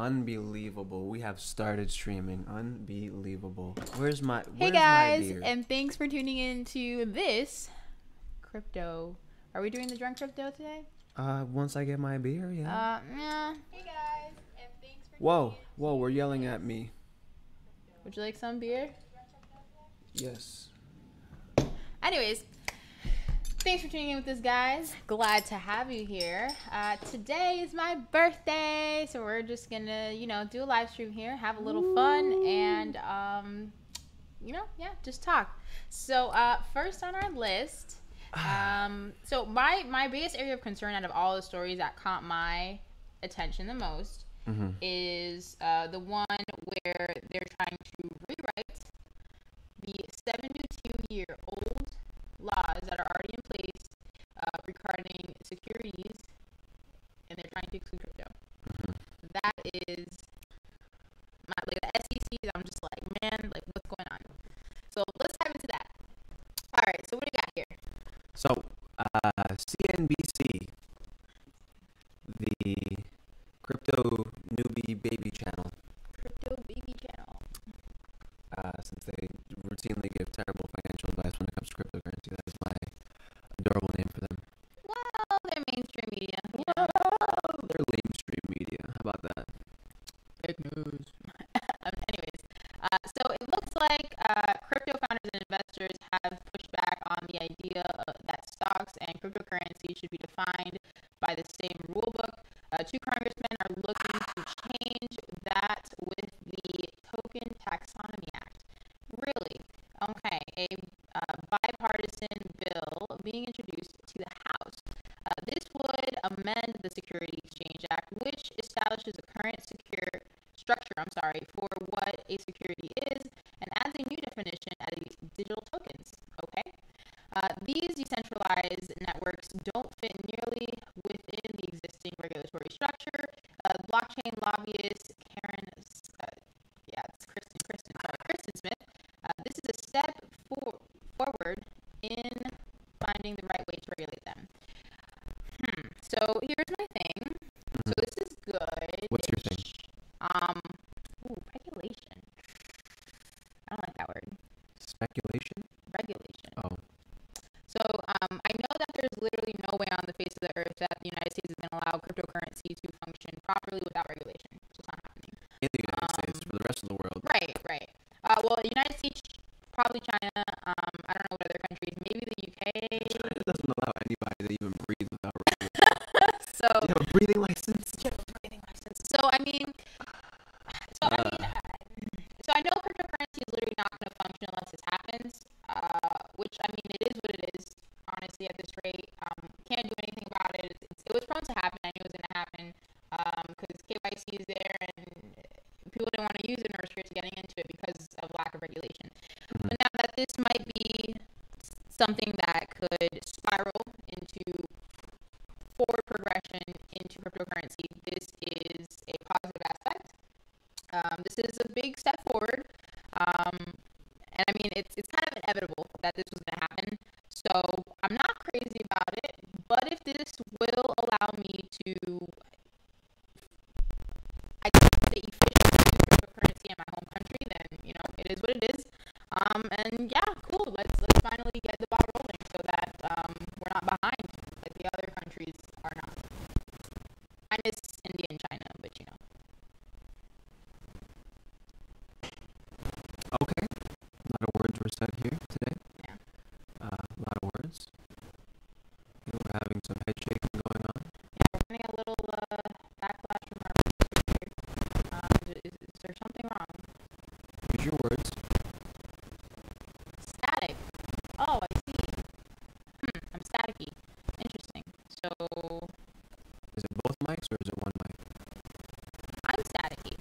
Unbelievable. We have started streaming. Unbelievable. Hey guys, and thanks for tuning in to this crypto. Are we doing the drunk crypto today? Once I get my beer, yeah. Yeah. Hey guys, and thanks for Whoa, we're yelling at me. Would you like some beer? Yes. Anyways, thanks for tuning in with us, guys. Glad to have you here. Today is my birthday, so we're just gonna, do a live stream here, have a little fun, and just talk. So first on our list, so my biggest area of concern out of all the stories that caught my attention the most is the one where they're trying to rewrite the 72-year-old laws that are already in place regarding securities, and they're trying to exclude crypto. That is the SEC. I'm just like, man, what's going on? So let's dive into that. All right. So what do we got here? So, CNBC, the crypto newbie baby channel. Crypto baby channel. Since they routinely give terrible financial advice when it comes to cryptocurrency, that is my adorable name for them. Well, they're mainstream media. Well, they're lamestream media. How about that? Fake news. Anyways, so it looks like crypto founders and investors have pushed back on the idea that stocks and cryptocurrency should be defined by the same rulebook. Two congressmen are looking to change that with the Token Taxonomy Act. Really? Okay, a bipartisan bill being introduced to the House. This would amend the Security Exchange Act, which establishes a current structure for what a security is, and adds a new definition as digital tokens. Okay, these decentralized networks don't fit nearly within the existing regulatory structure. Blockchain lobbyist Kristen Smith. This is a step forward in finding the right way to regulate them. So here's my thing. So this is good. What's your thing? Regulation. I don't like that word. Speculation? Regulation. Oh. So I know that there's literally no way on the face of the earth that the United States is going to allow cryptocurrency to function properly without regulation. So it's not happening. In the United States, for the rest of the world. Right. Well, the United States, probably China. I don't know what other countries. Maybe the UK. China doesn't allow anybody to even breathe without regulation. So you have a breathing license? So I know cryptocurrency is literally not going to function unless this happens. Which it is what it is. Honestly, at this rate, can't do anything about it. It was prone to happen. I knew it was going to happen because KYC is there and people didn't want to use it and were scared to getting into it because of lack of regulation. But now that this might be something that could spiral into forward progression into cryptocurrency, this is a positive aspect. This is a big step forward. And it's kind of inevitable that this was going to happen. So I'm not crazy about it, but if this will allow me to, I think, the efficient use of cryptocurrency in my home country, then it is what it is. And yeah, cool. Let's finally get the ball rolling so that we're not behind like the other countries are not. Minus India and China, but Okay. A lot of words were said here today. Yeah. A lot of words. We're having some head shaking going on. Yeah, we're getting a little backlash from our producer. Is there something wrong? Use your words. Static. Oh, I see. I'm staticky. Interesting. So Is it both mics or is it one mic? I'm staticky.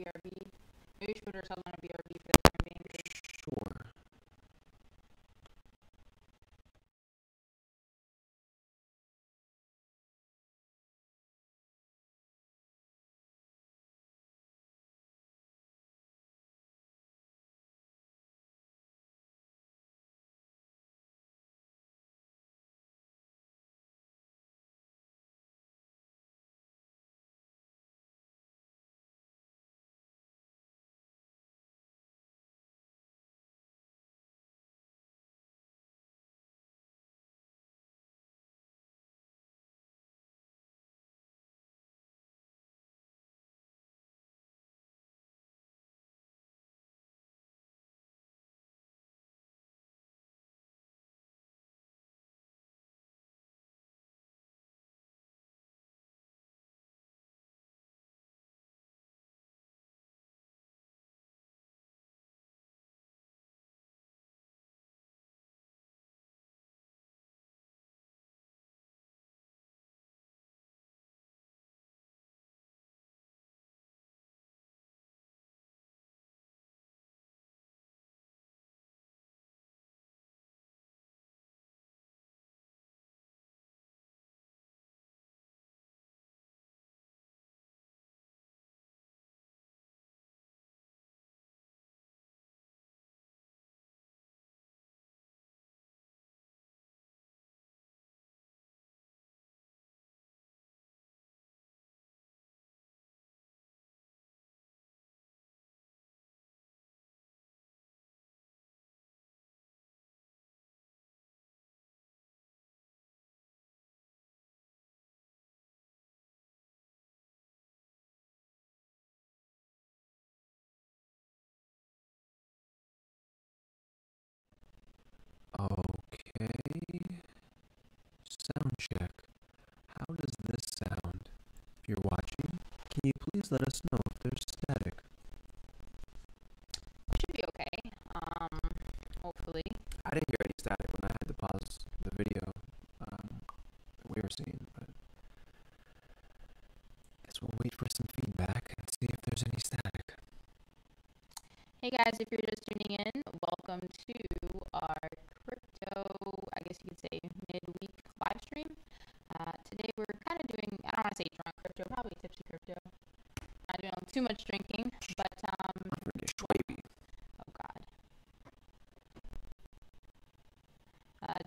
BRB. Maybe we should put ourselves on a BRB for the time being. Sure. Okay. Sound check. How does this sound? If you're watching, can you please let us know if there's static? Should be okay. Hopefully. I didn't hear any static when I had to pause the video that we were seeing, but I guess we'll wait for some feedback and see if there's any static. Hey guys, if you're just tuning in, welcome to our crypto, I guess you could say midweek live stream. Today we're kind of doing, I don't want to say drunk crypto, probably tipsy crypto. Not doing too much drinking, but I'm gonna get swipey. oh god.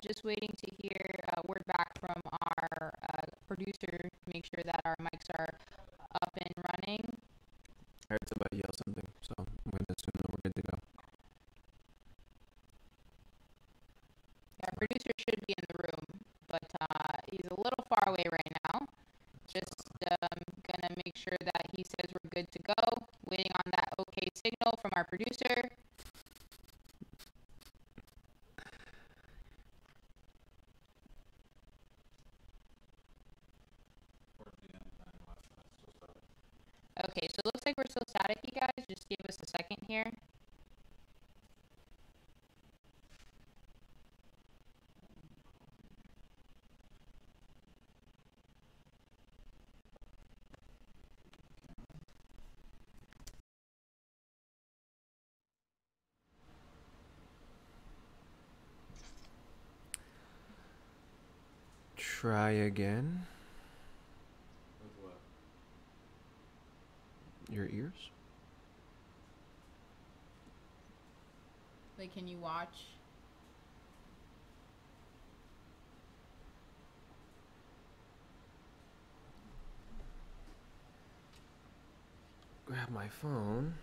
Just waiting to hear word back from our producer to make sure that our mics are up and running. I heard somebody yell something, so I'm gonna assume that we're good to go. Our producer should be in the room, but he's a little far away right now. Just gonna make sure that he says we're good to go. Waiting on that okay signal from our producer. Okay, so it looks like we're still static, you guys. Just give us a second here. Try again. With what? Your ears? Like, can you watch? Grab my phone.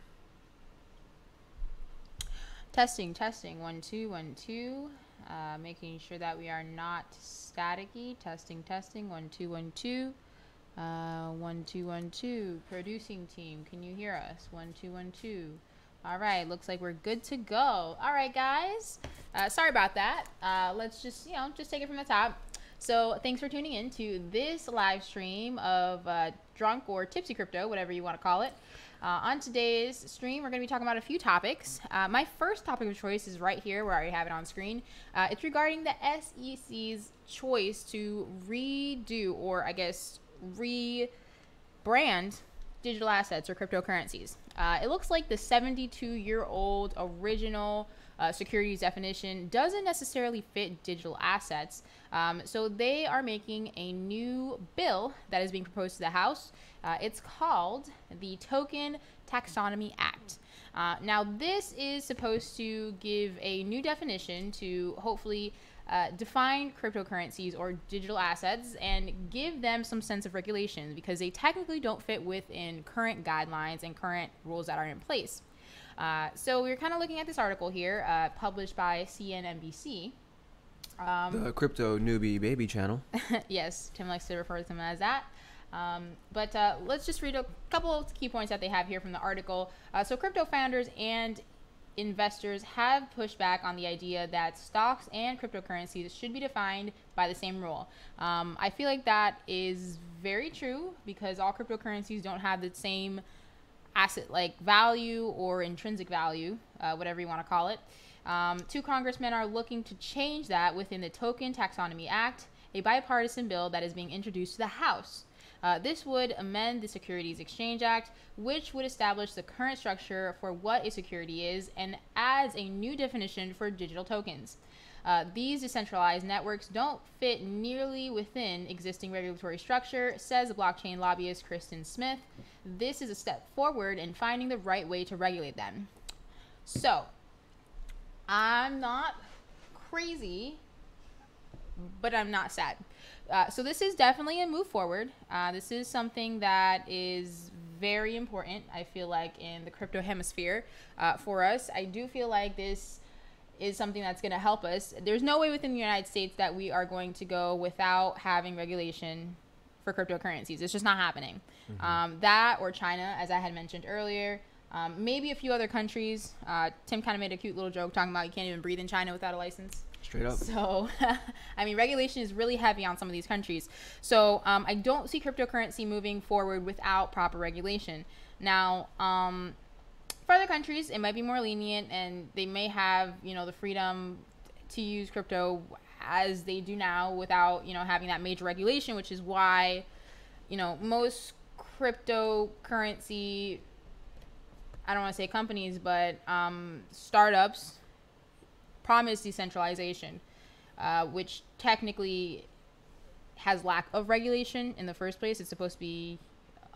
Testing, testing. 1 2 1 2. Making sure that we are not staticky. Testing, testing. 1 2 1 2. 1 2 1 2. Producing team, can you hear us? 1 2 1 2. All right, looks like we're good to go. All right, guys. Sorry about that. Let's just take it from the top. So thanks for tuning in to this live stream of drunk or tipsy crypto, whatever you want to call it. On today's stream, we're going to be talking about a few topics. My first topic of choice is right here, where I already have it on screen. It's regarding the SEC's choice to redo, or I guess rebrand digital assets or cryptocurrencies. It looks like the 72-year-old original securities definition doesn't necessarily fit digital assets. So they are making a new bill that is being proposed to the House. It's called the Token Taxonomy Act. Now, this is supposed to give a new definition to hopefully define cryptocurrencies or digital assets and give them some sense of regulation, because they technically don't fit within current guidelines and current rules that are in place. So we're kind of looking at this article here, published by CNBC. The crypto newbie baby channel. Yes, Tim likes to refer to them as that. But let's just read a couple of key points that they have here from the article. So crypto founders and investors have pushed back on the idea that stocks and cryptocurrencies should be defined by the same rule. I feel like that is very true, because all cryptocurrencies don't have the same asset like value or intrinsic value, whatever you want to call it. Two congressmen are looking to change that within the Token Taxonomy Act, a bipartisan bill that is being introduced to the House. This would amend the Securities Exchange Act, which would establish the current structure for what a security is and adds a new definition for digital tokens. These decentralized networks don't fit nearly within existing regulatory structure, says blockchain lobbyist Kristen Smith. This is a step forward in finding the right way to regulate them. So, I'm not crazy, but I'm not sad. So this is definitely a move forward. This is something that is very important, I feel like, in the crypto hemisphere for us. I do feel like this is something that's going to help us. There's no way within the United States that we are going to go without having regulation for cryptocurrencies. It's just not happening. That or China, as I had mentioned earlier. Maybe a few other countries. Tim kind of made a cute little joke talking about you can't even breathe in China without a license. Straight up. So, I mean, regulation is really heavy on some of these countries. So, I don't see cryptocurrency moving forward without proper regulation. Now, for other countries, it might be more lenient, and they may have, the freedom to use crypto as they do now without, having that major regulation, which is why, most cryptocurrency, I don't want to say companies, but startups promise decentralization, which technically has lack of regulation in the first place. It's supposed to be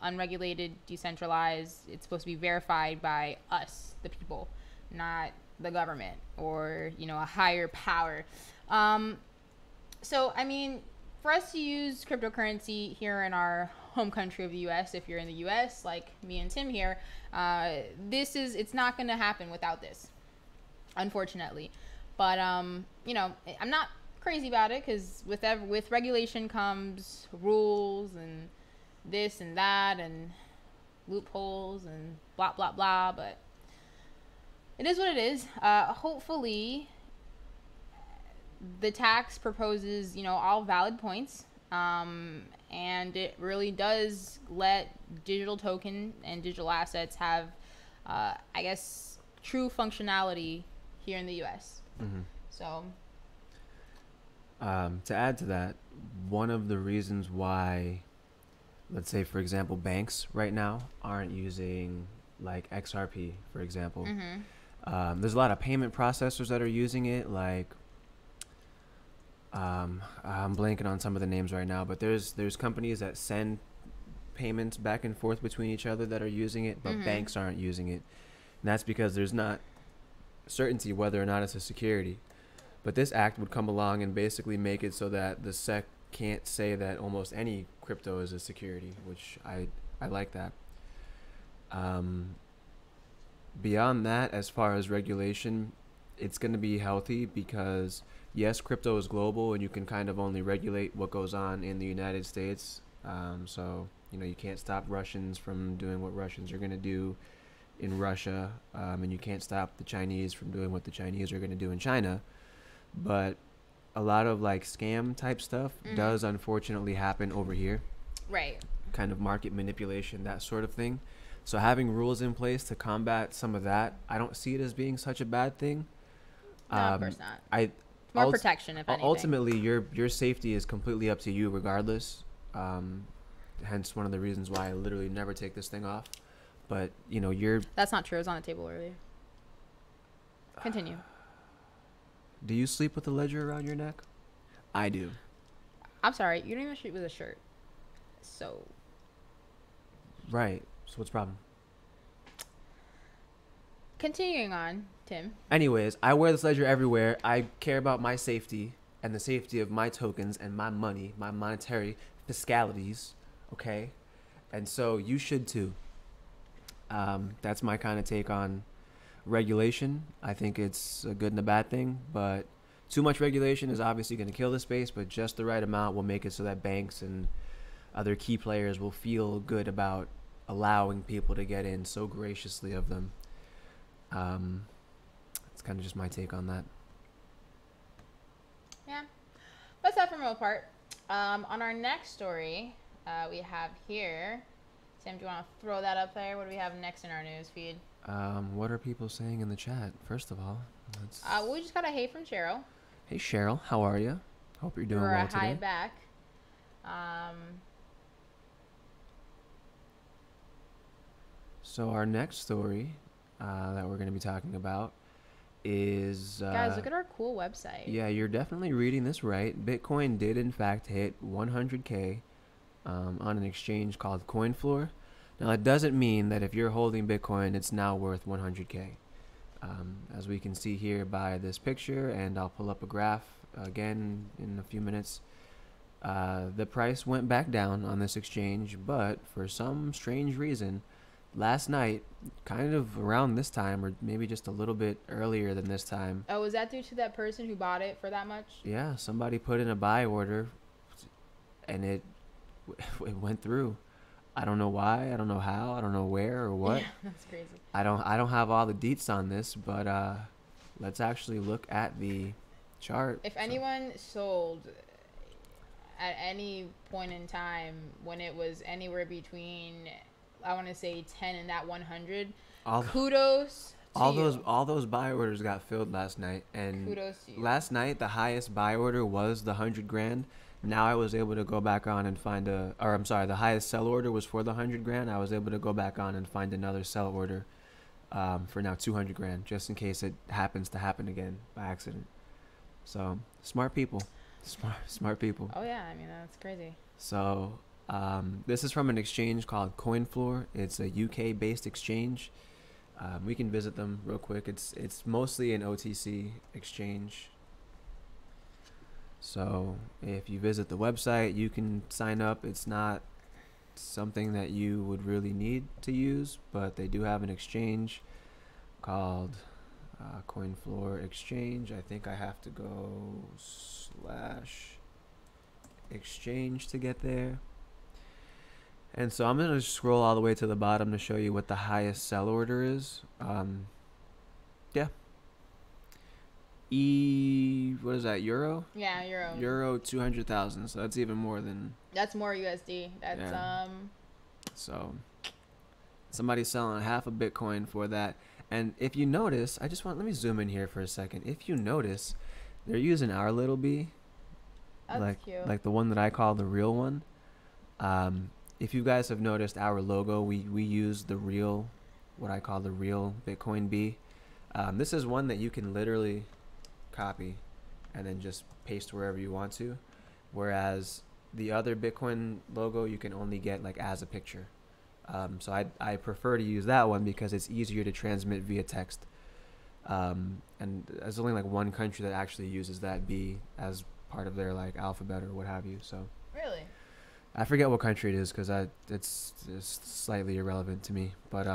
unregulated, decentralized. It's supposed to be verified by us, the people, not the government or, a higher power. So, I mean, for us to use cryptocurrency here in our home country of the U.S., if you're in the U.S., like me and Tim here, it's not going to happen without this, unfortunately. But, I'm not crazy about it, because with regulation comes rules and this and that and loopholes and blah, blah, blah. But it is what it is. Hopefully, the tax proposes, all valid points. And it really does let digital token and digital assets have, true functionality here in the U.S. So, to add to that, one of the reasons why, let's say, for example, banks right now aren't using like XRP, for example. There's a lot of payment processors that are using it, like I'm blanking on some of the names right now, but there's companies that send payments back and forth between each other that are using it, but banks aren't using it. And that's because there's not certainty whether or not it's a security. But this act would come along and basically make it so that the SEC can't say that almost any crypto is a security, which I like that. Beyond that, as far as regulation, it's going to be healthy, because yes, crypto is global and you can kind of only regulate what goes on in the United States. So, you can't stop Russians from doing what Russians are going to do in Russia, and you can't stop the Chinese from doing what the Chinese are going to do in China. But a lot of like scam type stuff does unfortunately happen over here. right. Kind of market manipulation, that sort of thing. So having rules in place to combat some of that, I don't see it as being such a bad thing. No, of course not. More protection, if anything. Ultimately, your safety is completely up to you regardless. hence one of the reasons why I literally never take this thing off. But you know, you're. That's not true. It was on the table earlier. Continue. Do you sleep with a ledger around your neck? I do. I'm sorry. You don't even sleep with a shirt. So. Right. So what's the problem? Continuing on, Tim. Anyways, I wear this ledger everywhere. I care about my safety and the safety of my tokens and my money, my monetary fiscalities. Okay, and so you should too. That's my kind of take on regulation. I think it's a good and a bad thing, but too much regulation is obviously going to kill the space, but just the right amount will make it so that banks and other key players will feel good about allowing people to get in so graciously of them. It's kind of just my take on that. Yeah, that's that from real part. On our next story, we have here. Sam, do you want to throw that up there? What do we have next in our news feed? What are people saying in the chat? First of all, we just got a hey from Cheryl. Hey Cheryl, how are you? Hope you're doing well today. Hi back. So our next story that we're going to be talking about is guys, look at our cool website. Yeah, you're definitely reading this right. Bitcoin did in fact hit 100K on an exchange called CoinFloor. Now that doesn't mean that if you're holding Bitcoin, it's now worth 100K. As we can see here by this picture, and I'll pull up a graph again in a few minutes, the price went back down on this exchange, but for some strange reason, last night, kind of around this time, or maybe just a little bit earlier than this time. Oh, was that due to that person who bought it for that much? Yeah, somebody put in a buy order, and it went through. I don't know why, I don't know how, I don't know where or what. Yeah, that's crazy. I don't have all the deets on this, but let's actually look at the chart. If anyone sold at any point in time when it was anywhere between, I want to say 10 and that 100, kudos to you. All those buy orders got filled last night, and kudos to you. Last night the highest buy order was the 100 grand. Now I was able to go back on and find the highest sell order was for the 100 grand. I was able to go back on and find another sell order for now 200 grand, just in case it happens to happen again by accident. So smart people. Smart people. Oh yeah, I mean, that's crazy. So this is from an exchange called CoinFloor. It's a UK based exchange. We can visit them real quick. It's mostly an OTC exchange. So if you visit the website, you can sign up. It's not something that you would really need to use, but they do have an exchange called CoinFloor Exchange. I think I have to go /exchange to get there. And so I'm going to scroll all the way to the bottom to show you what the highest sell order is. Yeah. What is that, euro? Yeah, euro. Euro 200,000. So that's even more than. That's more USD. That's yeah. So somebody's selling half a Bitcoin for that. And if you notice, let me zoom in here for a second. If you notice, they're using our little b. That's cute. Like the one that I call the real one. If you guys have noticed our logo, we use the real, what I call the real Bitcoin B. This is one that you can literally copy and then just paste wherever you want to, whereas the other Bitcoin logo you can only get like as a picture. So I prefer to use that one because it's easier to transmit via text, and there's only like one country that actually uses that B as part of their like alphabet or what have you. So really, I forget what country it is because it's slightly irrelevant to me, but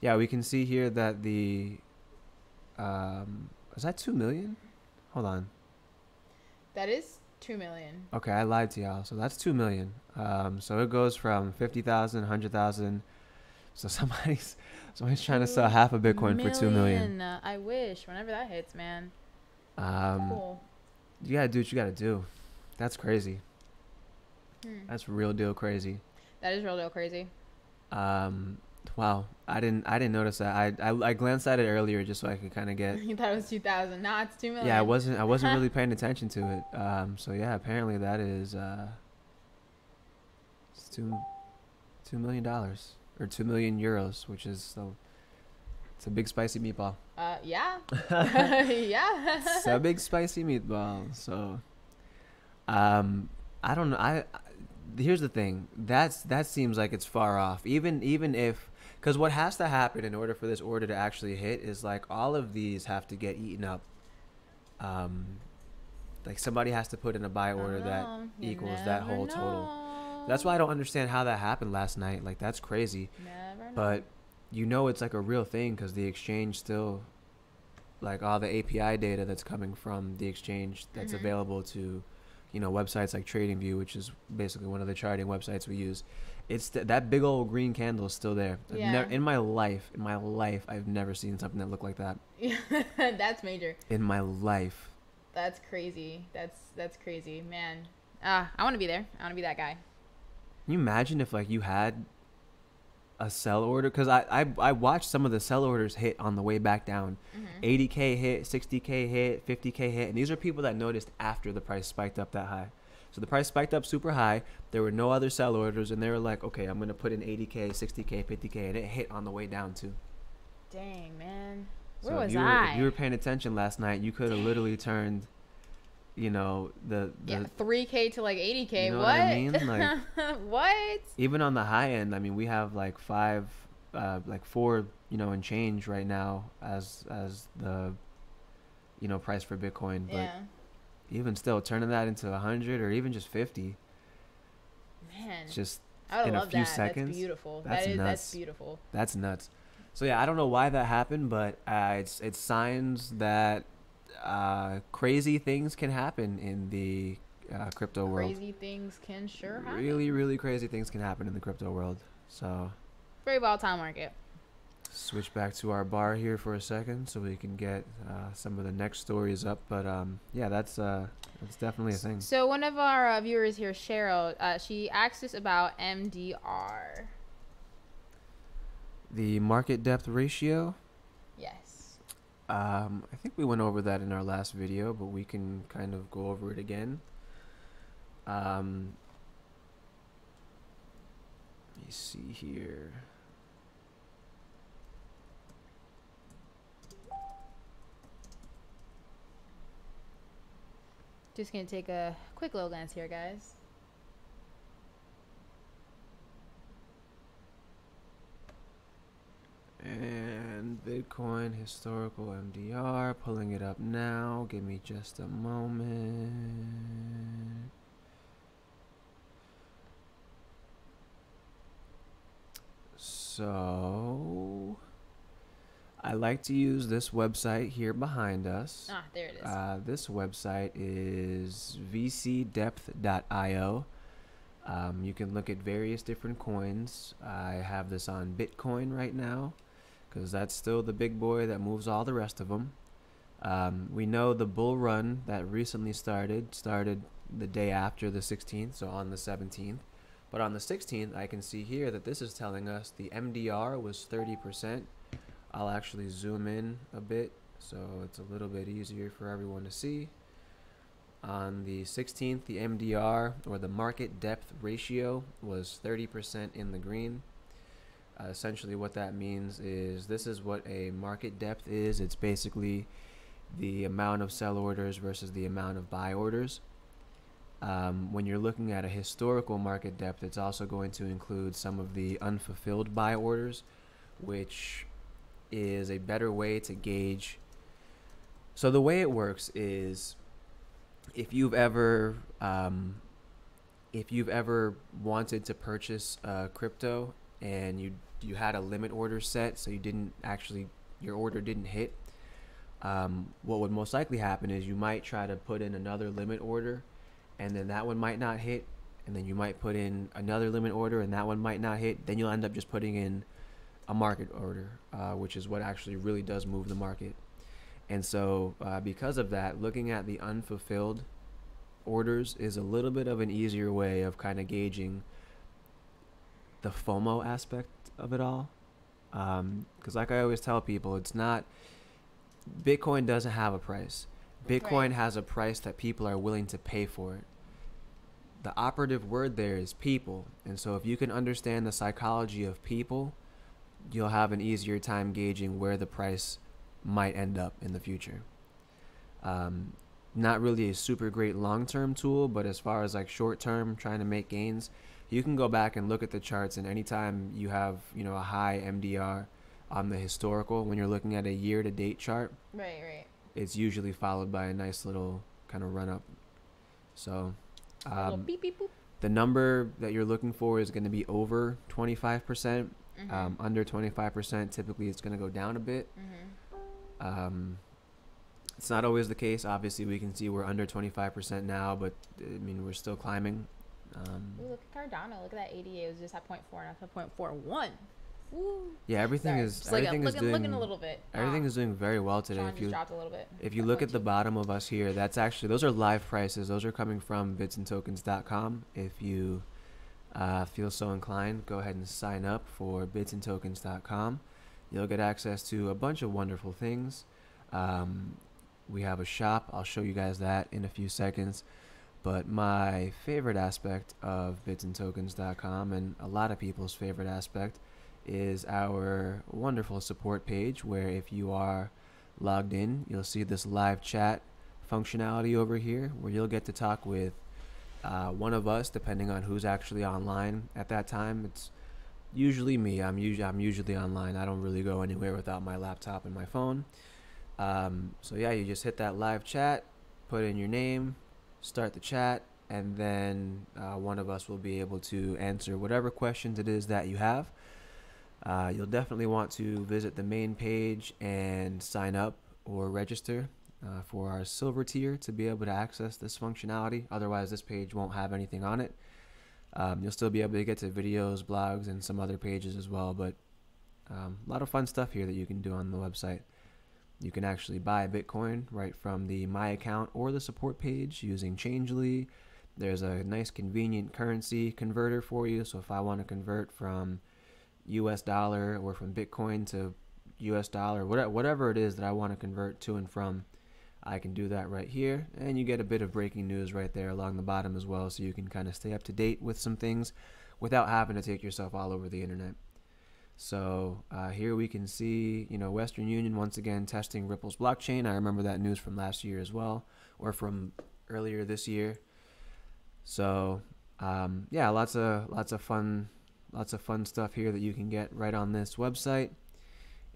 yeah, we can see here that the is that 2 million? Hold on. That is 2 million. Okay, I lied to y'all. So that's 2 million. So it goes from 50,000, 100,000. So somebody's trying to sell half a Bitcoin for 2 million. I wish. Whenever that hits, man. Cool. You gotta do what you gotta do. That's crazy. That's real deal crazy. That is real deal crazy. Wow, I didn't notice that. I glanced at it earlier just so I could kind of get. You thought it was 2,000. Nah, it's 2 million. Yeah, I wasn't really paying attention to it. So yeah, apparently that is $2 million or 2 million euros, which is it's a big spicy meatball. Yeah. Yeah. It's a big spicy meatball. So, I don't know. Here's the thing. That seems like it's far off. Even if, because what has to happen in order for this order to actually hit is like all of these have to get eaten up. Like somebody has to put in a buy order that equals that whole total. That's why I don't understand how that happened last night. Like that's crazy. Never know. But it's like a real thing because the exchange still, like all the API data that's coming from the exchange that's available to, websites like TradingView, which is basically one of the charting websites we use. It's that big old green candle is still there. Yeah. In my life, I've never seen something that looked like that. That's major. In my life. That's crazy. That's crazy, man. I want to be there. I want to be that guy. Can you imagine if like you had a sell order? Because I watched some of the sell orders hit on the way back down. 80K hit, 60K hit, 50K hit, and these are people that noticed after the price spiked up that high. So the price spiked up super high. There were no other sell orders, and they were like, okay, I'm gonna put in 80K, 60K, 50K, and it hit on the way down too. Dang, man. Where So was if you were paying attention last night, you could have literally turned, the 3K to like 80K. You know what? what I mean? Like, what? even on the high end, I mean, we have like four, and change right now as the, price for Bitcoin. But Yeah. even still, turning that into 100 or even just 50, Man. it's just I would in a love few that. seconds. That's beautiful. That's nuts. That's beautiful. That's nuts. So yeah, I don't know why that happened, but it's signs that crazy things can happen in the crypto world. Crazy things can sure happen. Really, really crazy things can happen in the crypto world. So Very volatile market. switch back to our bar here for a second so we can get some of the next stories up. But yeah, that's definitely a thing. So one of our viewers here, Cheryl, she asked us about MDR. The market depth ratio. Yes. I think we went over that in our last video, but we can kind of go over it again. Let me see here. Just gonna take a quick little glance here, guys. And Bitcoin historical MDR, pulling it up now. Give me just a moment. So I like to use this website here behind us. There it is. This website is vcdepth.io. You can look at various different coins. I have this on Bitcoin right now because that's still the big boy that moves all the rest of them. We know the bull run that recently started the day after the 16th, so on the 17th. But on the 16th, I can see here that this is telling us the MDR was 30%. I'll actually zoom in a bit so it's a little bit easier for everyone to see. On the 16th, the MDR, or the market depth ratio, was 30% in the green. Essentially what that means is this is what a market depth is. It's basically the amount of sell orders versus the amount of buy orders. When you're looking at a historical market depth, it's also going to include some of the unfulfilled buy orders, which is a better way to gauge. So the way it works is if you've ever wanted to purchase crypto and you had a limit order set, so your order didn't hit, what would most likely happen is you might try to put in another limit order, and then that one might not hit, and then you might put in another limit order and that one might not hit. Then you'll end up just putting in a market order, which is what actually really does move the market. And so because of that, looking at the unfulfilled orders is a little bit of an easier way of kind of gauging the FOMO aspect of it all. Because like I always tell people, it's not, Bitcoin doesn't have a price. Bitcoin has a price that people are willing to pay for it. the operative word there is people. And so if you can understand the psychology of people, you'll have an easier time gauging where the price might end up in the future. Not really a super great long-term tool, but as far as like short-term trying to make gains, you can go back and look at the charts, and anytime you have, a high MDR on the historical, when you're looking at a year-to-date chart, Right. it's usually followed by a nice little kind of run-up. So A little beep beep boop. the number that you're looking for is going to be over 25%. Under 25%, typically it's going to go down a bit. It's not always the case. Obviously, we can see we're under 25% now, but I mean, we're still climbing. Ooh, look at Cardano. Look at that 88. It was just at 0.4 and at 0.41. Woo. Yeah, everything Sorry. is Just everything is doing looking a little bit. everything is doing very well today. Sean just dropped a little bit. If you look at the bottom of us here, that's actually, those are live prices. Those are coming from bitsandtokens.com. If you feel so inclined, go ahead and sign up for bitsandtokens.com. You'll get access to a bunch of wonderful things. We have a shop. I'll show you guys that in a few seconds. But my favorite aspect of bitsandtokens.com, and a lot of people's favorite aspect, is our wonderful support page, where if you are logged in, you'll see this live chat functionality over here, where you'll get to talk with one of us, depending on who's actually online at that time. It's usually me. I'm usually online. I don't really go anywhere without my laptop and my phone. So yeah, you just hit that live chat, put in your name, start the chat, and then one of us will be able to answer whatever questions it is that you have. You'll definitely want to visit the main page and sign up or register for our silver tier to be able to access this functionality. Otherwise, this page won't have anything on it. You'll still be able to get to videos, blogs, and some other pages as well, but a lot of fun stuff here that you can do on the website. You can actually buy Bitcoin right from the My Account or the support page using Changely. There's a nice convenient currency converter for you. So if I want to convert from US dollar or from Bitcoin to US dollar, whatever it is that I want to convert to and from, I can do that right here. And you get a bit of breaking news right there along the bottom as well, so you can kind of stay up to date with some things without having to take yourself all over the internet. So here we can see, Western Union once again testing Ripple's blockchain. I remember that news from last year as well, or from earlier this year. So yeah, lots of fun stuff here that you can get right on this website.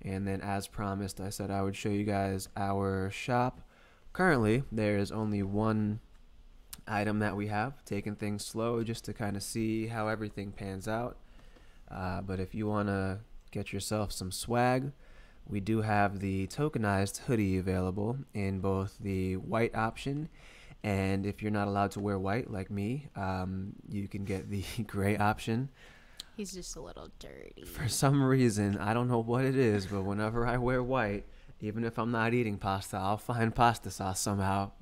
And then, as promised, I said I would show you guys our shop. Currently, there is only one item that we have, taking things slow just to kind of see how everything pans out. But if you want to get yourself some swag, we do have the tokenized hoodie available in both the white option, and if you're not allowed to wear white like me, you can get the gray option. He's just a little dirty. For some reason, I don't know what it is, but whenever I wear white, even if I'm not eating pasta, I'll find pasta sauce somehow.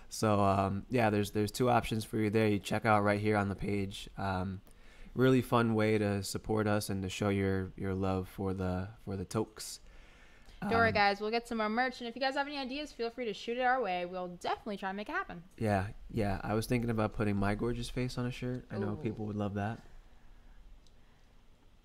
So yeah, there's two options for you there. You check out right here on the page. Really fun way to support us and to show your love for the tokes. Don't worry, guys. We'll get some more merch, and if you guys have any ideas, feel free to shoot it our way. We'll definitely try to make it happen. Yeah. I was thinking about putting my gorgeous face on a shirt. I know people would love that.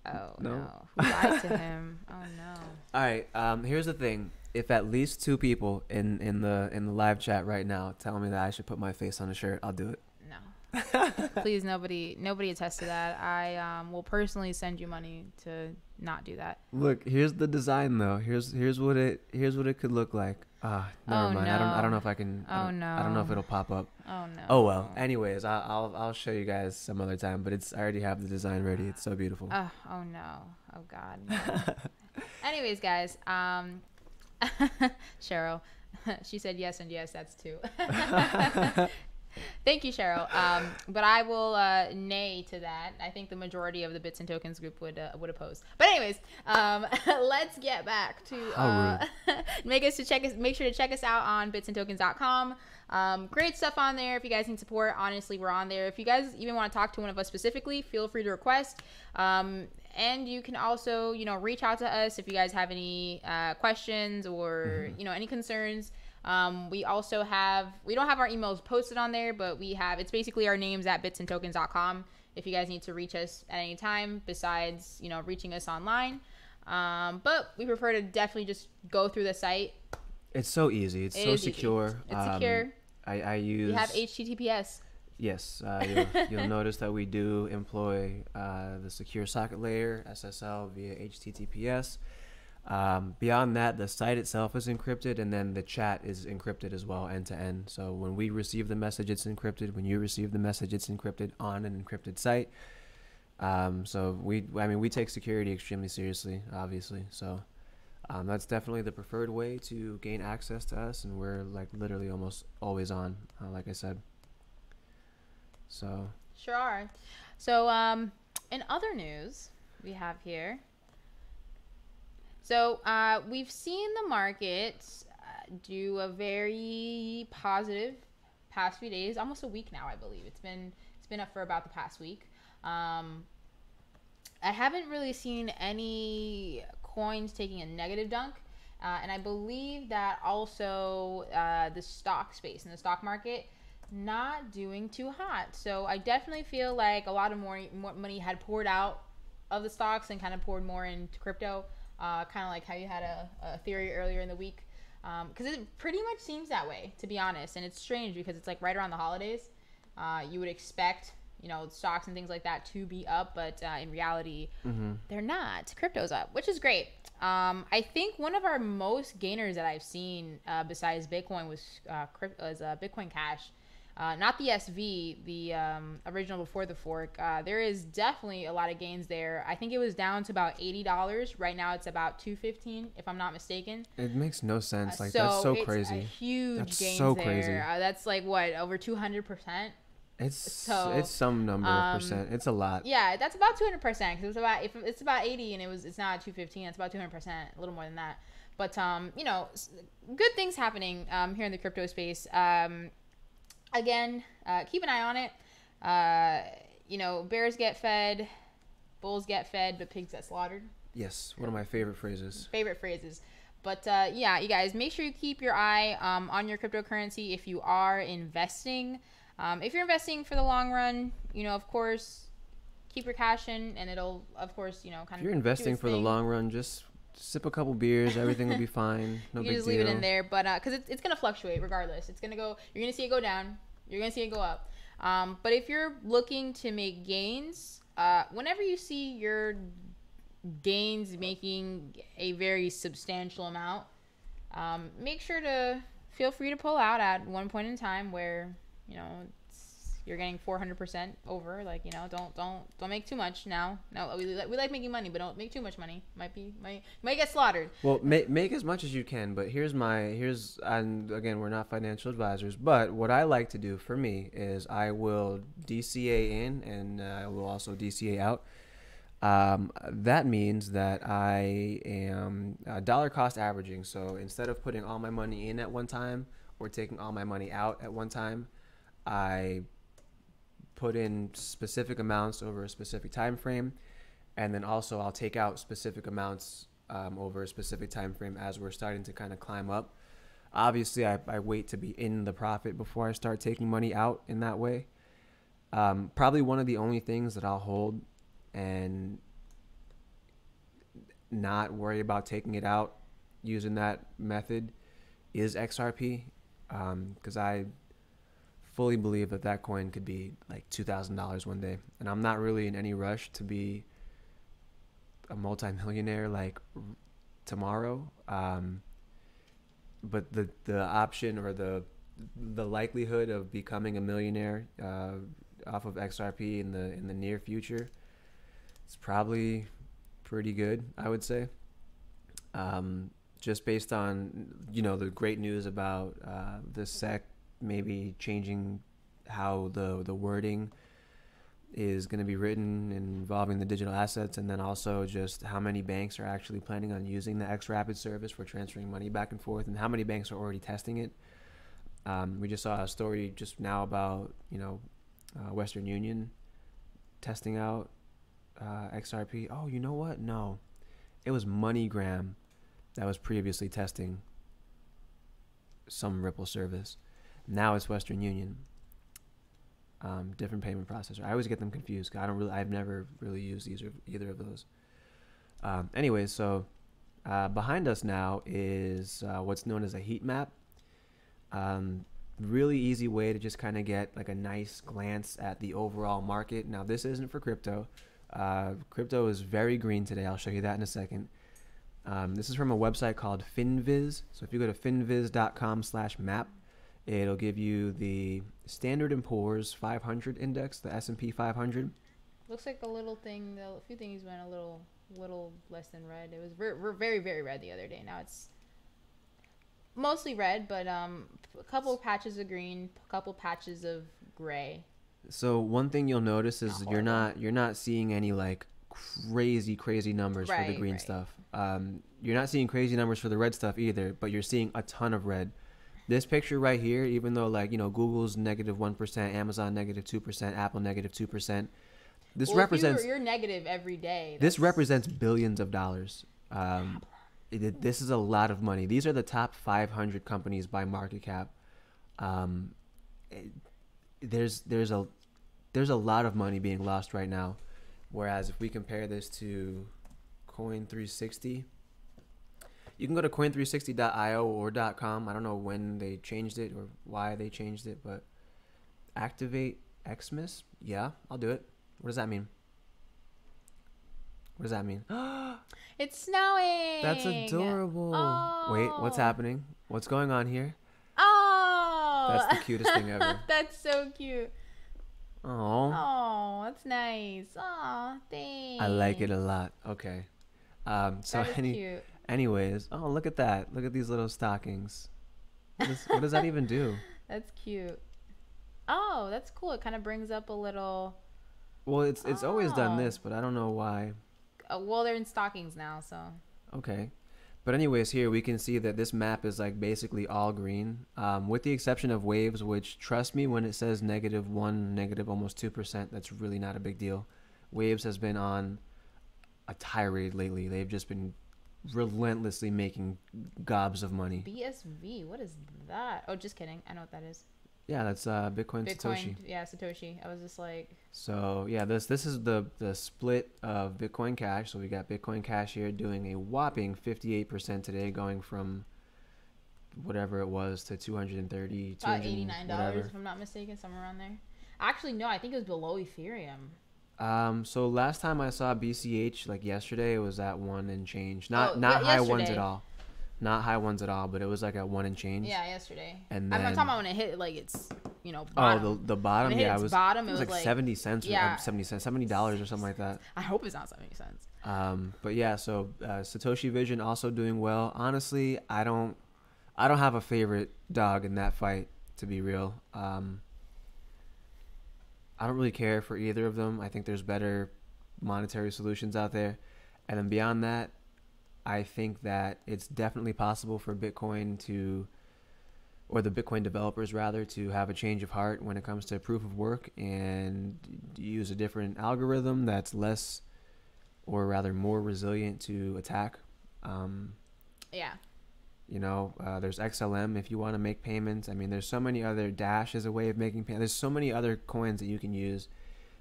Oh no! Who lied to him? Oh no! All right. Here's the thing. If at least two people in the live chat right now tell me that I should put my face on a shirt, I'll do it. No. Please, nobody attest to that. I will personally send you money to not do that. Look, here's the design though. Here's what it could look like. Never mind. No. I don't know if I can. Oh no. I don't know if it'll pop up. Oh no. Oh well. Anyways, I'll show you guys some other time. But I already have the design ready. It's so beautiful. Oh no. Oh God. No. Anyways, guys. Cheryl, she said yes and yes. That's two. Thank you, Cheryl. But I will nay to that. I think the majority of the Bits and Tokens group would oppose. But anyways, let's get back to make sure to check us out on bitsandtokens.com. Great stuff on there. If you guys need support, honestly, we're on there. If you guys even want to talk to one of us specifically, feel free to request. And you can also, reach out to us if you guys have any questions or any concerns. We also we don't have our emails posted on there, but it's basically our names at bitsandtokens.com if you guys need to reach us at any time besides, reaching us online. But we prefer to definitely just go through the site. It's so easy. It's so secure. It's secure. I use. We have HTTPS. Yes, you'll notice that we do employ the secure socket layer SSL via HTTPS. Beyond that, the site itself is encrypted, and then the chat is encrypted as well, end to end. So when we receive the message, it's encrypted. When you receive the message, it's encrypted on an encrypted site. So we take security extremely seriously, obviously. So that's definitely the preferred way to gain access to us, and we're like literally almost always on, like I said. So sure are. So in other news we have here. So we've seen the market do a very positive past few days, almost a week now, I believe. It's been up for about the past week. I haven't really seen any coins taking a negative dunk. And I believe that also the stock space and the stock market not doing too hot. So I definitely feel like a lot of more money had poured out of the stocks and kind of poured more into crypto. Kind of like how you had a theory earlier in the week. Because it pretty much seems that way, to be honest. And it's strange because it's like right around the holidays. You would expect, stocks and things like that to be up, but in reality, they're not. Crypto's up, which is great. I think one of our most gainers that I've seen besides Bitcoin was Bitcoin Cash. Not the SV, the original before the fork. There is definitely a lot of gains there. I think it was down to about $80. Right now it's about $215, if I'm not mistaken. It makes no sense. That's so crazy. It's a huge gains so there. Crazy. That's like what, over 200%? It's some number of percent. It's a lot. Yeah, that's about 200%. Because if it's about 80 and it's not 215, it's about 200%, a little more than that. But good things happening here in the crypto space. Again, keep an eye on it. Bears get fed, bulls get fed, but pigs get slaughtered. Yes, one of my favorite phrases. But yeah, you guys, make sure you keep your eye on your cryptocurrency if you are investing. If you're investing for the long run, of course, keep your cash in, and it'll, of course, kind of. If you're investing for the long run, just sip a couple beers, everything will be fine. No big deal. You just leave it in there, but because it's gonna fluctuate regardless. It's gonna go. You're gonna see it go down. You're gonna see it go up. But if you're looking to make gains, whenever you see your gains making a very substantial amount, make sure to feel free to pull out at one point in time where you're getting 400% over. Don't make too much now. No, we like making money, but don't make too much money. Might get slaughtered. Well, make as much as you can, but and again, we're not financial advisors, but what I like to do for me is I will DCA in and I will also DCA out. That means that I am dollar cost averaging. So instead of putting all my money in at one time or taking all my money out at one time, I put in specific amounts over a specific time frame, and then also I'll take out specific amounts over a specific time frame as we're starting to kind of climb up. Obviously, I wait to be in the profit before I start taking money out in that way. Probably one of the only things that I'll hold and not worry about taking it out using that method is XRP, because I fully believe that coin could be like $2,000 one day, and I'm not really in any rush to be a multimillionaire like tomorrow. But the option or the likelihood of becoming a millionaire off of XRP in the near future, it's probably pretty good, I would say. Just based on the great news about the SEC maybe changing how the wording is going to be written involving the digital assets, and then also just how many banks are actually planning on using the XRapid service for transferring money back and forth, and how many banks are already testing it. We just saw a story just now about Western Union testing out XRP. Oh, you know what? No, it was MoneyGram that was previously testing some Ripple service. Now it's Western Union. Different payment processor. I always get them confused. I've never really used either of those. Anyways, so behind us now is what's known as a heat map. Really easy way to just kind of get like a nice glance at the overall market. Now, this isn't for crypto. Crypto is very green today. I'll show you that in a second. This is from a website called Finviz. So if you go to finviz.com/map, it'll give you the Standard & Poor's 500 index, the S&P 500. Looks like a little thing. A few things went a little less than red. It was very, very red the other day. Now it's mostly red, but a couple of patches of green, a couple patches of gray. So one thing you'll notice is you're not seeing any like crazy numbers for the green stuff. You're not seeing crazy numbers for the red stuff either, but you're seeing a ton of red. This picture right here, even though like, Google's -1%, Amazon -2%, Apple -2%, this represents you're negative every day. This represents billions of dollars. This is a lot of money. These are the top 500 companies by market cap. There's a lot of money being lost right now. Whereas if we compare this to Coin360, you can go to coin360.io or .com. I don't know when they changed it or why they changed it, but activate Xmas? Yeah, I'll do it. What does that mean? What does that mean? It's snowing. That's adorable. Oh. Wait, what's happening? What's going on here? Oh. That's the cutest thing ever. That's so cute. Oh. Oh, that's nice. Oh, thanks. I like it a lot. Okay. So cute. Anyways, oh, look at that. Look at these little stockings. What does that even do? That's cute. Oh, that's cool. It kind of brings up a little. Well, it's always done this, but I don't know why. Well, they're in stockings now, so. Okay. But anyways, here we can see that this map is like basically all green, with the exception of waves, which, trust me, when it says -1, negative almost 2%, that's really not a big deal. Waves has been on a tirade lately. They've just been relentlessly making gobs of money. BSV, what is that? Oh, just kidding. I know what that is. Yeah, that's Bitcoin Satoshi. Yeah, Satoshi. I was just like. So yeah, this is the split of Bitcoin Cash. So we got Bitcoin Cash here doing a whopping 58% today, going from whatever it was to 230, about $89 if I'm not mistaken, somewhere around there. Actually, no, I think it was below Ethereum. So last time I saw BCH, like yesterday, it was at 1 and change. Not high ones at all. Not high ones at all, but it was like at 1 and change. Yeah, yesterday. And I'm then, talking about when it hit like it's bottom. Oh, the bottom. When it hit Yeah, its it was bottom. It was like 70 cents or $70 or something like that. I hope it's not 70 cents. But yeah, so Satoshi Vision also doing well. Honestly, I don't have a favorite dog in that fight, to be real. I don't really care for either of them. I think there's better monetary solutions out there. And then beyond that, I think that it's definitely possible for Bitcoin or the Bitcoin developers rather, to have a change of heart when it comes to proof of work and use a different algorithm that's less, or rather more resilient to attack. Yeah. There's XLM if you want to make payments. I mean, there's so many other. Dash is a way of making payments. There's so many other coins that you can use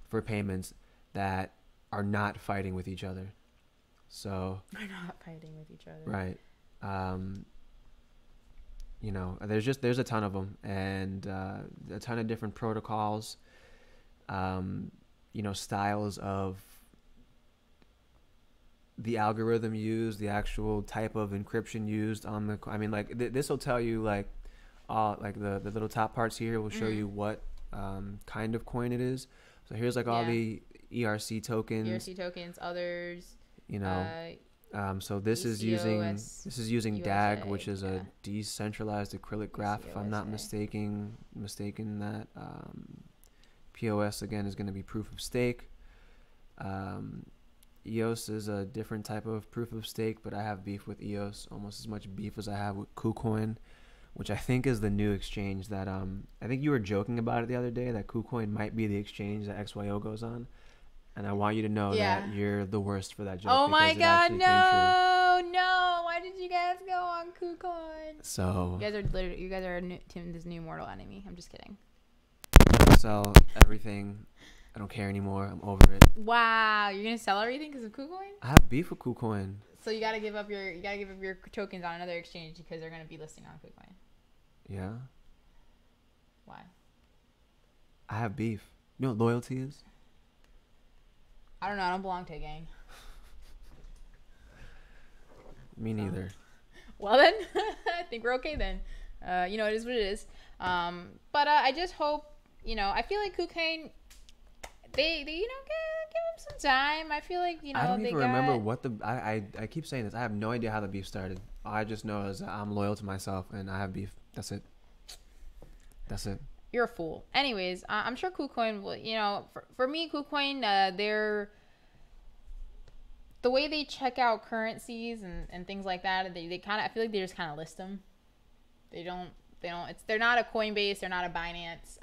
for payments that are not fighting with each other. So they're not fighting with each other. Right. There's a ton of them, and a ton of different protocols, styles of the algorithm used, the actual type of encryption used on the. I mean, like this will tell you like the little top parts here will show you what kind of coin it is. So here's like all the ERC tokens. Others. So this is using DAG, which is a decentralized acrylic graph, if I'm not mistaken that. POS again is going to be proof of stake. EOS is a different type of proof of stake, but I have beef with EOS, almost as much beef as I have with KuCoin, which I think is the new exchange that I think you were joking about it the other day, that KuCoin might be the exchange that XYO goes on. And I want you to know that you're the worst for that joke. Oh my God, no! Why did you guys go on on KuCoin. So You guys are Tim's new mortal enemy. I'm just kidding. sell everything. I don't care anymore. I'm over it. Wow, you're gonna sell everything because of KuCoin? I have beef with KuCoin. So you gotta give up your tokens on another exchange because they're gonna be listing on KuCoin. Yeah. Why? I have beef. You know what loyalty is? I don't know. I don't belong to a gang. Me neither. Well then, I think we're okay then. It is what it is. But I just hope, I feel like KuCoin, they give them some time. I feel like, I don't even remember what I keep saying this. I have no idea how the beef started. All I just know is that I'm loyal to myself and I have beef. That's it. You're a fool. Anyways, I'm sure KuCoin will, for me, KuCoin, the way they check out currencies and things like that, they kind of, I feel like they just kind of list them. They're not a Coinbase, they're not a Binance.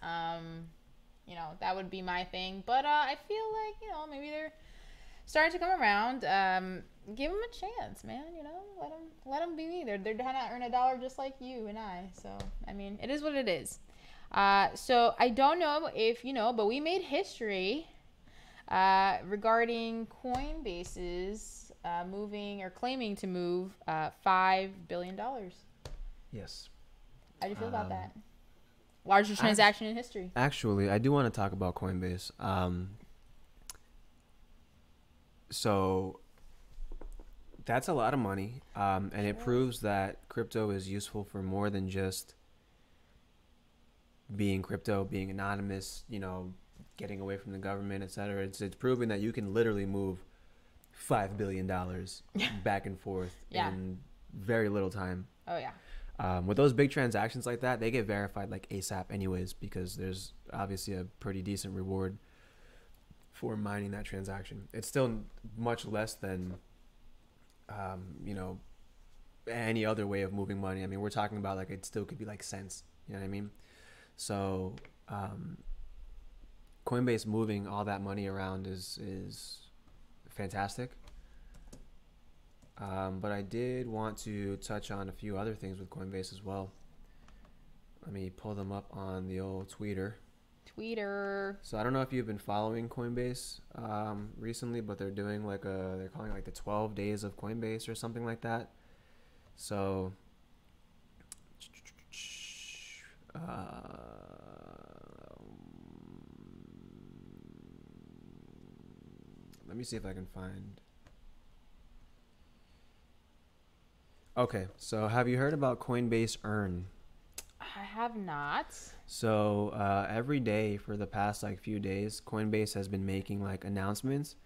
That would be my thing. But I feel like, maybe they're starting to come around. Give them a chance, man. Let them be me. They're trying to earn $1 just like you and I. So, I mean, it is what it is. So I don't know if you know, but we made history regarding Coinbase's moving or claiming to move $5 billion. Yes. How do you feel about that? Largest transaction in history. Actually, I do want to talk about Coinbase. So that's a lot of money, and it proves that crypto is useful for more than just being crypto, being anonymous, getting away from the government, etc. It's proving that you can literally move $5 billion back and forth in very little time. Oh yeah. With those big transactions like that, they get verified like ASAP anyways, because there's obviously a pretty decent reward for mining that transaction. It's still much less than, any other way of moving money. I mean, we're talking about like it still could be like cents. You know what I mean? So Coinbase moving all that money around is fantastic. But I did want to touch on a few other things with Coinbase as well. Let me pull them up on the old Twitter. So I don't know if you've been following Coinbase recently, but they're doing they're calling it like the 12 days of Coinbase or something like that. So let me see if I can find. Okay, so have you heard about Coinbase Earn? I have not. So every day for the past few days, Coinbase has been making announcements,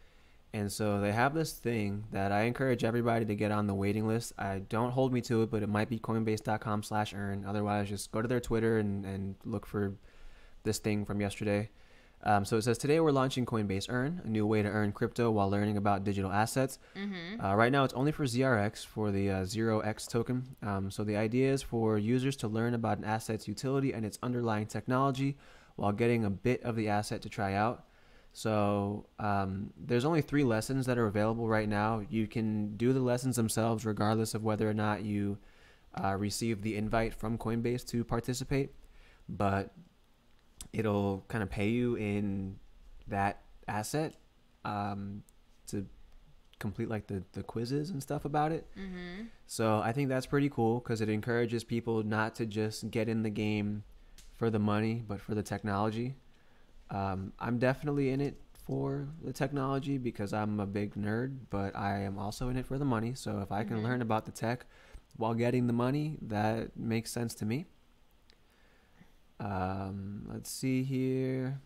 and so they have this thing that I encourage everybody to get on the waiting list. I don't hold me to it, but it might be coinbase.com/earn. Otherwise, just go to their Twitter and look for this thing from yesterday. So it says, today we're launching Coinbase Earn, a new way to earn crypto while learning about digital assets. Right now it's only for ZRX, for the 0x token. So the idea is for users to learn about an asset's utility and its underlying technology while getting a bit of the asset to try out. So there's only 3 lessons that are available right now. You can do the lessons themselves regardless of whether or not you receive the invite from Coinbase to participate. But it'll kind of pay you in that asset to complete the quizzes and stuff about it. So I think that's pretty cool because it encourages people not to just get in the game for the money, but for the technology. I'm definitely in it for the technology because I'm a big nerd, but I am also in it for the money. So if I can learn about the tech while getting the money, that makes sense to me. Let's see here.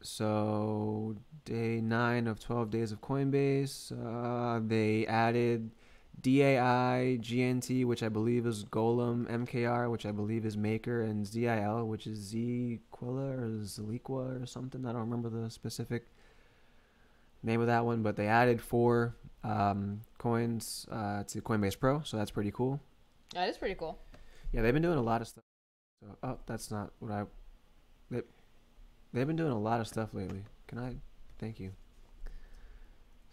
So day 9 of 12 days of Coinbase, they added DAI, GNT, which I believe is Golem, MKR, which I believe is Maker, and ZIL, which is Zquilla or Zaliqua or something. I don't remember the specific name of that one, but they added 4 coins to Coinbase Pro, so that's pretty cool. That is pretty cool. Yeah, they've been doing a lot of stuff. So, that's not what they've been doing a lot of stuff lately. Thank you.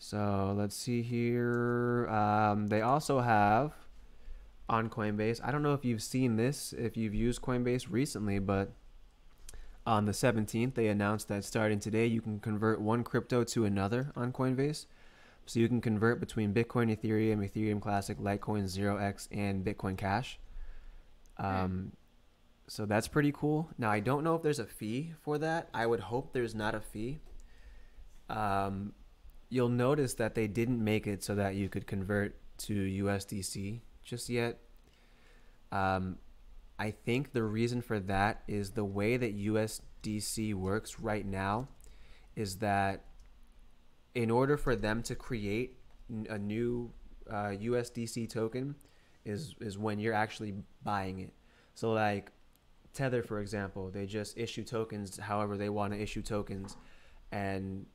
So let's see here. They also have on Coinbase. I don't know if you've seen this, if you've used Coinbase recently, but on the 17th, they announced that starting today, you can convert one crypto to another on Coinbase. So you can convert between Bitcoin, Ethereum, Ethereum Classic, Litecoin, 0x, and Bitcoin Cash. So that's pretty cool. Now, I don't know if there's a fee for that. I would hope there's not a fee. You'll notice that they didn't make it so that you could convert to USDC just yet. I think the reason for that is the way that USDC works right now is that in order for them to create a new USDC token is when you're actually buying it. So like Tether, for example, they just issue tokens however they want to issue tokens, and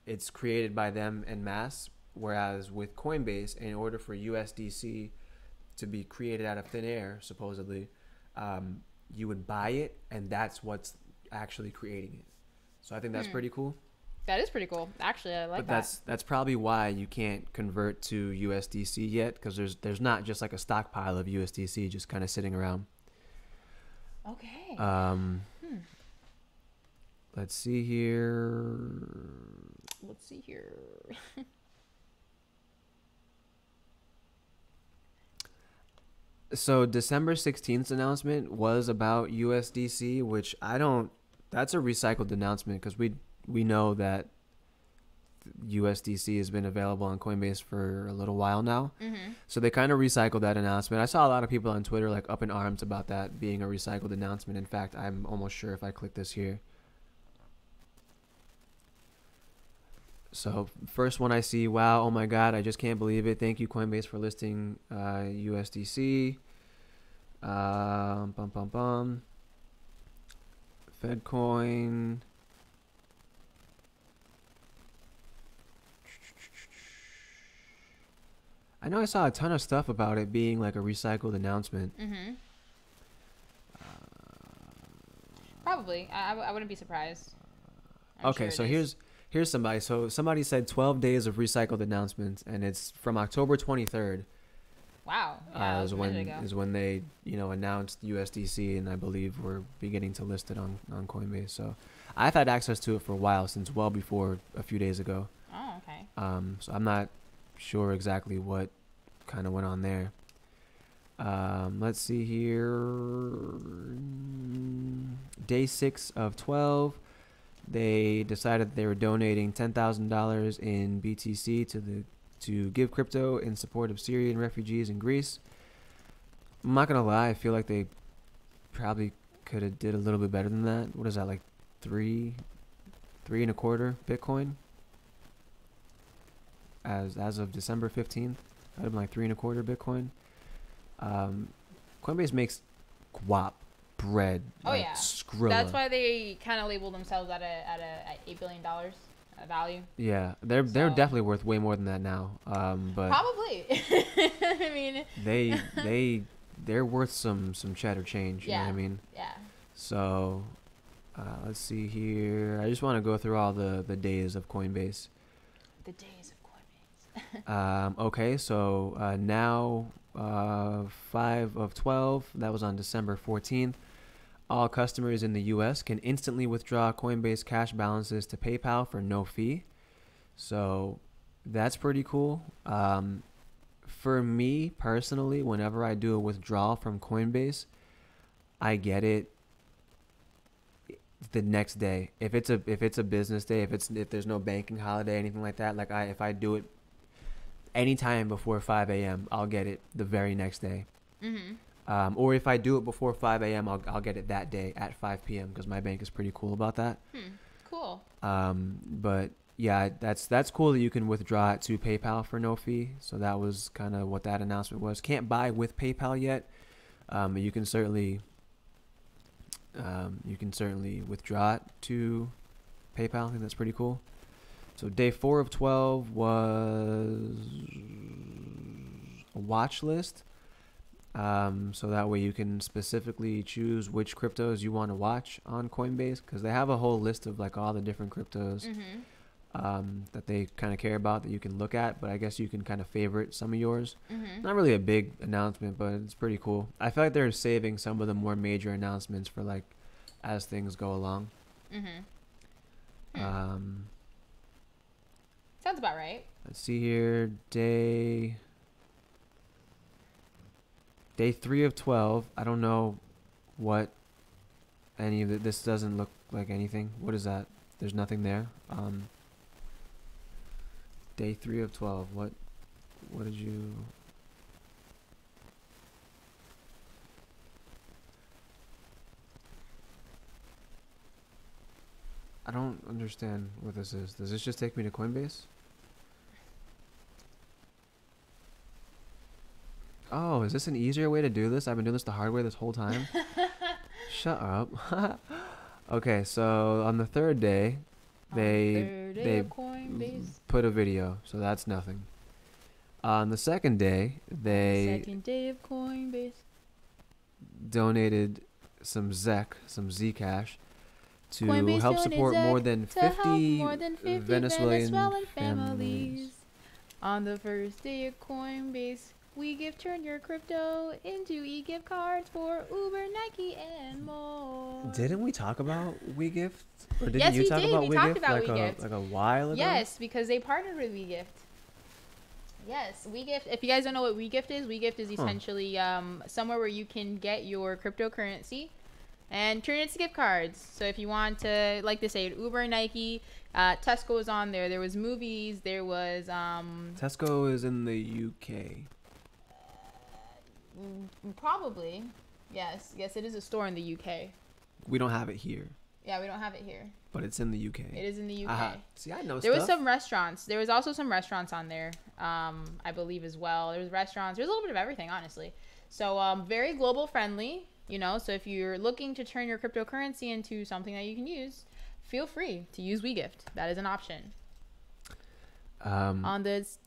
it's created by them en masse. Whereas with Coinbase, in order for USDC to be created out of thin air, supposedly, you would buy it, and that's what's actually creating it. So I think that's pretty cool. That is pretty cool. Actually, I like that. But that's probably why you can't convert to USDC yet, because there's not just like a stockpile of USDC just kind of sitting around. Okay. Let's see here. So December 16th announcement was about USDC, which that's a recycled announcement because we know that USDC has been available on Coinbase for a little while now. So they kind of recycled that announcement. I saw a lot of people on Twitter like up in arms about that being a recycled announcement. In fact, I'm almost sure if I click this here. So first one I see, wow, oh my God, I just can't believe it. Thank you, Coinbase, for listing USDC. Fedcoin. I know I saw a ton of stuff about it being like a recycled announcement. Probably. I wouldn't be surprised. Okay, so here's somebody. So somebody said 12 days of recycled announcements, and it's from October 23rd. Wow. Yeah, is when they announced USDC, and I believe we're beginning to list it on Coinbase. So I've had access to it for a while, since well before a few days ago. Oh, okay. So I'm not sure exactly what kind of went on there. Let's see here. Day 6 of 12. They decided they were donating $10,000 in BTC to give crypto in support of Syrian refugees in Greece. I'm not gonna lie, I feel like they probably could have did a little bit better than that. What is that, like three and a quarter Bitcoin? As of December 15th, that would have been like 3 and a quarter Bitcoin. Coinbase makes guap bread. Oh like yeah, Skrilla. That's why they kind of label themselves at $8 billion value. Yeah, they're definitely worth way more than that now. But probably. I mean, they're worth some cheddar change. You know what I mean? Yeah. So, let's see here. I just want to go through all the days of Coinbase. The days of Coinbase. Okay, so now 5 of 12. That was on December 14th. All customers in the U.S. can instantly withdraw Coinbase Cash balances to PayPal for no fee. So that's pretty cool. For me personally, whenever I do a withdrawal from Coinbase, I get it the next day. If it's a business day, if there's no banking holiday, anything like that, like if I do it anytime before 5 a.m., I'll get it the very next day. Or if I do it before 5 a.m., I'll get it that day at 5 p.m. because my bank is pretty cool about that. Cool. But yeah, that's cool that you can withdraw it to PayPal for no fee. So that was kind of what that announcement was. Can't buy with PayPal yet, but you can certainly withdraw it to PayPal. I think that's pretty cool. So day 4 of 12 was a watch list. So that way you can specifically choose which cryptos you want to watch on Coinbase, because they have a whole list of like all the different cryptos. that they kind of care about that you can look at, but I guess you can kind of favorite some of yours. Mm-hmm. Not really a big announcement, but it's pretty cool. I feel like they're saving some of the more major announcements for like as things go along. Mm-hmm. Um, Sounds about right. let's see here. Day 3 of 12. I don't know what any of this doesn't look like anything. What is that? There's nothing there. Day 3 of 12. What did you? I don't understand what this is. Does this just take me to Coinbase? Oh, is this an easier way to do this? I've been doing this the hard way this whole time. Shut up. Okay, so on the third day, they put a video, so that's nothing. On the second day, they Second day of Coinbase. donated some Zcash to Coinbase help donated support more Zec than to help 50 more than 50 Venezuelan Venezuelan families. On the first day of Coinbase, WeGift turn your crypto into e-gift cards for Uber, Nike, and more. Didn't we talk about WeGift? Or didn't Yes, you we talk did. about We WeGift talked about like WeGift. a while ago? Yes, because they partnered with WeGift. Yes, WeGift. If you guys don't know what WeGift is essentially somewhere where you can get your cryptocurrency and turn it into gift cards. So if you want to, like they say, Uber, Nike, Tesco was on there. There was movies. There was Tesco is in the UK. Probably. Yes, it is a store in the UK. We don't have it here, Yeah, we don't have it here. but it's in the UK. It is in the UK. Aha. See, I know There was stuff. some restaurants. There was also some restaurants on there, I believe as well. There was restaurants. There's a little bit of everything, honestly. So very global friendly, you know. So if you're looking to turn your cryptocurrency into something that you can use, feel free to use WeGift. That is an option. On this,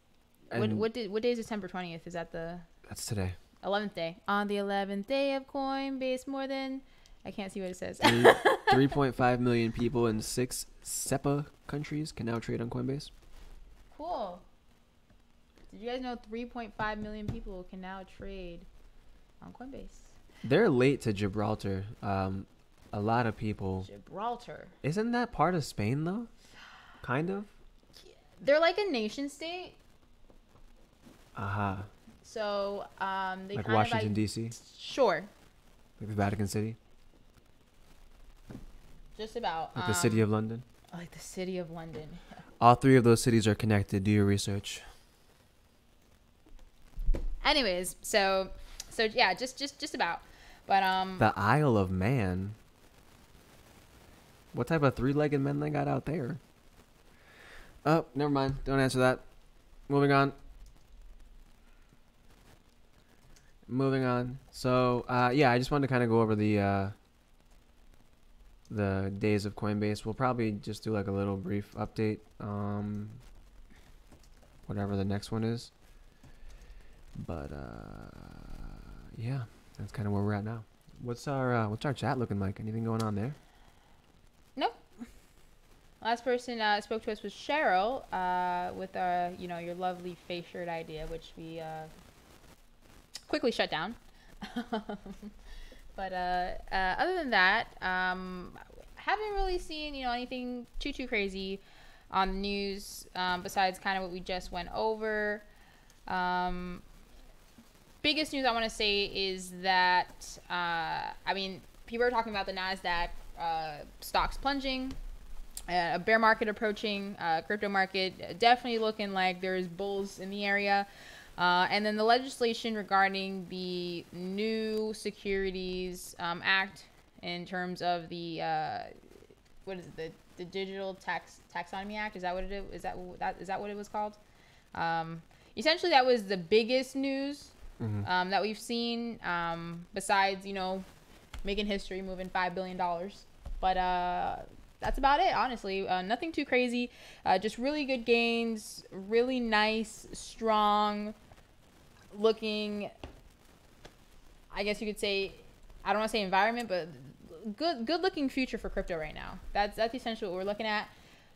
what day is December 20th? Is that the That's today. 11th day? On the 11th day of Coinbase, more than I can't see what it says. 3.5 million people in 6 SEPA countries can now trade on Coinbase. Cool. Did you guys know 3.5 million people can now trade on Coinbase? They're late to Gibraltar. A lot of people. Gibraltar. Isn't that part of Spain though? Kind of. They're like a nation state. Aha. So they Like kind Washington of D.C. Sure. Like the Vatican City. Just about. Like the City of London. Like the city of London. All 3 of those cities are connected. Do your research. Anyways, so yeah, just about. But The Isle of Man. What type of 3-legged men they got out there? Oh, never mind. Don't answer that. Moving on. So, yeah, I just wanted to kind of go over the days of Coinbase. We'll probably just do like a little brief update. Whatever the next one is. But yeah, that's kind of where we're at now. What's our chat looking like? Anything going on there? nope. Last person spoke to us was Cheryl with our, your lovely face shirt idea, which we quickly shut down. But other than that, haven't really seen anything too crazy on the news besides kind of what we just went over. Biggest news I want to say is that people are talking about the NASDAQ stocks plunging, a bear market approaching, crypto market definitely looking like there's bulls in the area. And then the legislation regarding the new Securities Act in terms of the what is it, the Digital Taxonomy Act? Is that what it is? Is that what it was called? Essentially, that was the biggest news that we've seen. Besides, making history, moving $5 billion. But that's about it, honestly. Nothing too crazy. Just really good gains, really nice, strong looking, I guess you could say, I don't want to say environment, but good looking future for crypto right now. That's essentially what we're looking at.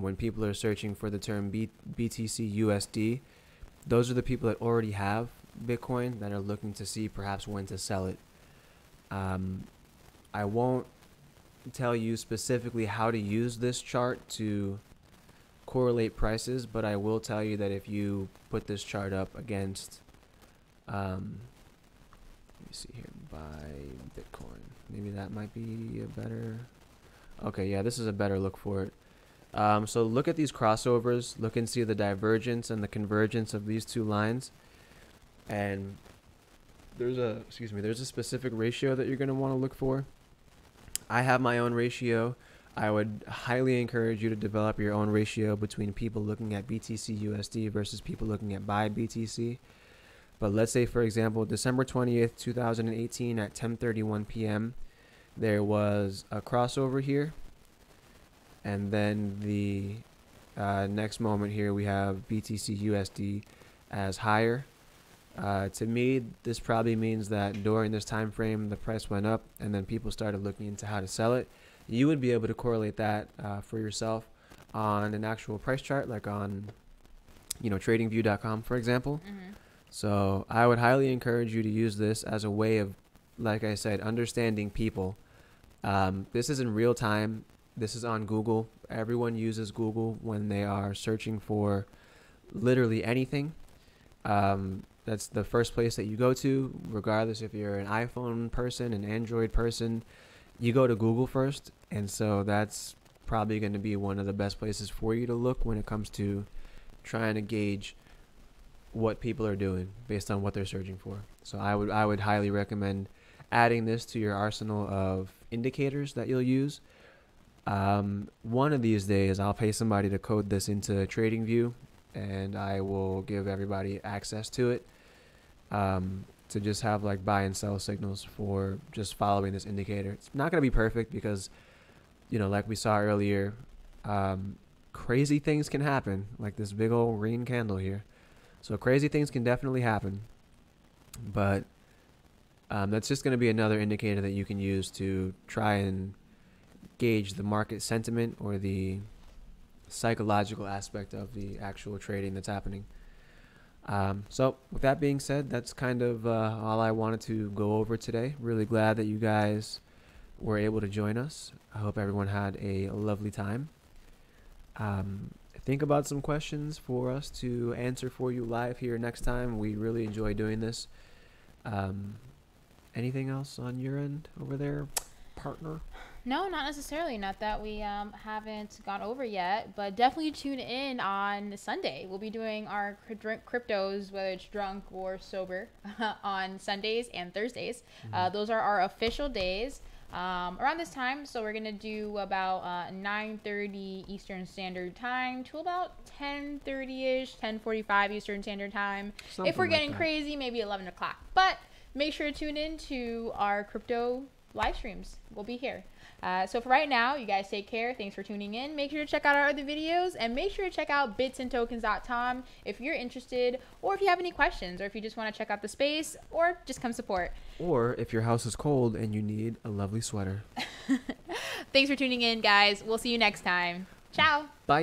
When people are searching for the term BTC USD, those are the people that already have Bitcoin that are looking to see perhaps when to sell it. I won't tell you specifically how to use this chart to correlate prices, but I will tell you that if you put this chart up against, let me see here, buy Bitcoin. Maybe that might be a better, okay, yeah, this is a better look for it. So look at these crossovers, look and see the divergence and the convergence of these two lines. And there's a specific ratio that you're going to want to look for. I have my own ratio. I would highly encourage you to develop your own ratio between people looking at BTC USD versus people looking at buy BTC. But let's say, for example, December 20th, 2018 at 10:31 p.m., there was a crossover here. And then the next moment here, we have BTC USD as higher. To me, this probably means that during this time frame, the price went up, and then people started looking into how to sell it. You would be able to correlate that for yourself on an actual price chart, like on, TradingView.com, for example. Mm-hmm. So I would highly encourage you to use this as a way of, like I said, understanding people. This is in real time. This is on Google. Everyone uses Google when they are searching for literally anything. That's the first place that you go to, regardless if you're an iPhone person, an Android person, you go to Google first. And so that's probably going to be one of the best places for you to look when it comes to trying to gauge what people are doing based on what they're searching for. So I would highly recommend adding this to your arsenal of indicators that you'll use. One of these days, I'll pay somebody to code this into TradingView, and I will give everybody access to it, to just have like buy and sell signals for just following this indicator. It's not going to be perfect because, like we saw earlier, crazy things can happen, like this big old green candle here. So crazy things can definitely happen, but that's just going to be another indicator that you can use to try and gauge the market sentiment or the psychological aspect of the actual trading that's happening. So with that being said, that's kind of all I wanted to go over today. Really glad that you guys were able to join us. I hope everyone had a lovely time. Think about some questions for us to answer for you live here next time. We really enjoy doing this. Anything else on your end over there, partner? No, not necessarily. Not that we haven't gone over yet, but definitely tune in on Sunday. We'll be doing our cryptos, whether it's drunk or sober, on Sundays and Thursdays. Mm-hmm. Those are our official days. Around this time, so we're gonna do about 9:30 Eastern Standard Time to about 10:30ish, 10:45 Eastern Standard Time. Something if we're like getting that. crazy, maybe 11 o'clock. But make sure to tune in to our crypto live streams. We'll be here. So for right now, you guys take care. Thanks for tuning in. Make sure to check out our other videos, and make sure to check out bitsandtokens.com if you're interested, or if you have any questions, or if you just want to check out the space, or just come support. Or if your house is cold and you need a lovely sweater. Thanks for tuning in, guys. We'll see you next time. Ciao. Bye.